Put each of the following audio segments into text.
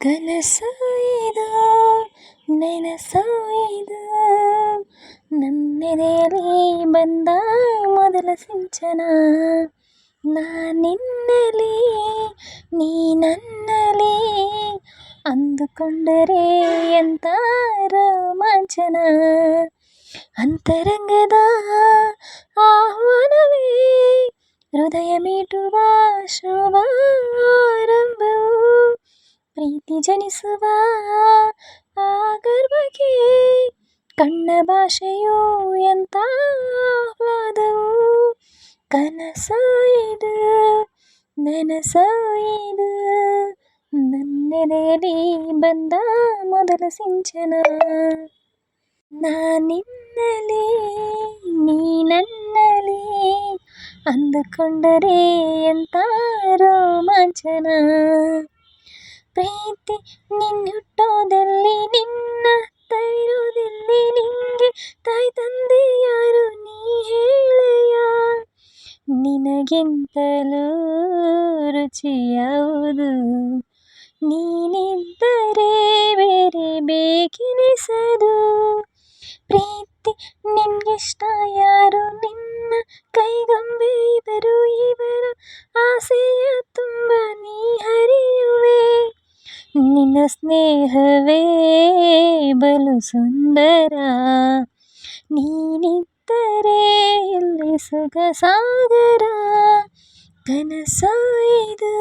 ಕನಸು ಇದು ನೆನಸು ಇದು ನನ್ನೆದೆಯಲ್ಲಿ ಬಂದ ಮೊದಲ ಸಿಂಚನ. ನಾನಿನ್ನಲಿ ನೀ ನನ್ನಲಿ ಅಂದುಕೊಂಡರೆ ಎಂಥ ರೋಮಾಂಚನ. ಅಂತರಂಗದ ಆಹ್ವಾನವೇ ಹೃದಯ ಮೀಟುವ ಶುಭಾರಂಭವು. ಪ್ರೀತಿ ಜನಿಸುವ ಆಗರ್ಭಕ್ಕೆ ಕಣ್ಣ ಭಾಷೆಯು ಎಂಥ ಆಹ್ಲಾದವು. ಕನಸು ಇದು ನನಸು ಇದು ನನ್ನೆದೆಯಲ್ಲಿ ಬಂದ ಮೊದಲ ಸಿಂಚನ. ನಾನಿನ್ನಲಿ ನೀ ನನ್ನಲಿ ಅಂದುಕೊಂಡರೆ ಎಂಥ ರೋಮಾಂಚನ. ಪ್ರೀತಿ ನಿನ್ನುಟ್ಟೋದಲ್ಲಿ ನಿನ್ನ ತೈರೋದಲ್ಲಿ ನಿಂಗೆ ತಾಯಿ ತಂದೆ ಯಾರು ನೀ ಹೇಳೆಯ. ನಿನಗಿಂತಲೂ ರುಚಿ ಯಾವುದು ನೀನಿದ್ದರೆ ಬೇರೆ ಬೇಕೆನಿಸದು. ಪ್ರೀತಿ ನಿನ್ಗಿಷ್ಟ ಯಾರು ನಿನ್ನ ಕೈಗೊಂಬೆ ಇವರು ಇವರ ಆಸೆಯ ತುಂಬ ನೀ ಹರಿಯುವೆ. ನಿನ್ನ ಸ್ನೇಹವೇ ಬಲು ಸುಂದರ ನೀನಿದ್ದರೆ ಇಲ್ಲಿ ಸುಖ ಸಾಗರ. ಕನಸು ಇದು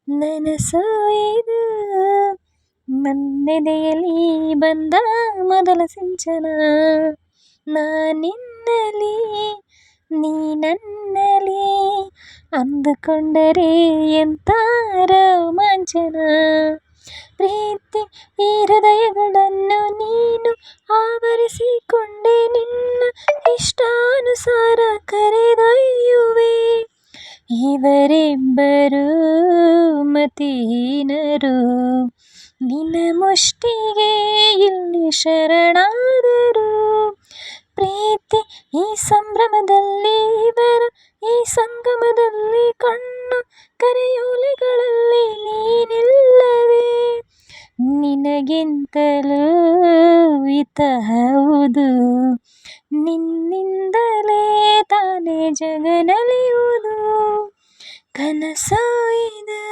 ನನಸು ಇದು ನನ್ನೆದೆಯಲ್ಲಿ ಬಂದ ಮೊದಲ ಸಿಂಚನ. ನಾನಿನ್ನಲಿ ನೀ ನನ್ನಲಿ ಅಂದುಕೊಂಡರೆ ಎಂಥ ರೋಮಾಂಚನ. ಪ್ರೀತಿ ಈ ಹೃದಯಗಳನ್ನು ನೀನು ಆವರಿಸಿಕೊಂಡೆ ನಿನ್ನ ಇಷ್ಟಾನುಸಾರ ಕರೆದೊಯ್ಯುವೆ. ಇವರಿಬ್ಬರು ಮತಿಹೀನರು ನಿನ್ನ ಮುಷ್ಟಿಗೆ ಇಲ್ಲಿ ಶರಣಾದರು. ಪ್ರೀತಿ ಈ ಸಂಭ್ರಮದಲ್ಲಿ ಇವರ ಈ ಸಂಗಮದಲ್ಲಿ ಕಣ್ಣ ಕರೆಯೋಲೆಗಳಲ್ಲಿ ನೀನಿಲ್ಲವೇ. ನಿನಗಿಂತಲೂ ಇತಹವುದು ನಿನ್ನಿಂದಲೇ ತಾನೇ ಜಗನಲಿಯುವುದು. ಕನಸು ಇದು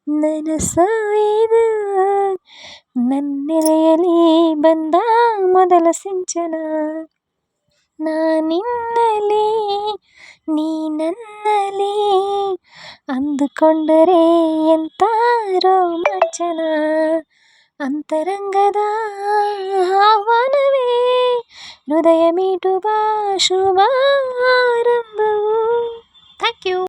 ನನಸು ಇದು ನನ್ನೆದೆಯಲ್ಲಿ ಬಂದ ಮೊದಲ ಸಿಂಚನ. ನಾನಿನ್ನಲಿ ನೀ ನನ್ನಲಿ ಅಂದುಕೊಂಡರೆ ಎಂಥ ರೋಮಾಂಚನ. ಅಂತರಂಗದ ಆಹ್ವಾನವೇ ಹೃದಯ ಮೀಟುವ ಶುಭಾರಂಭವು. Thank you.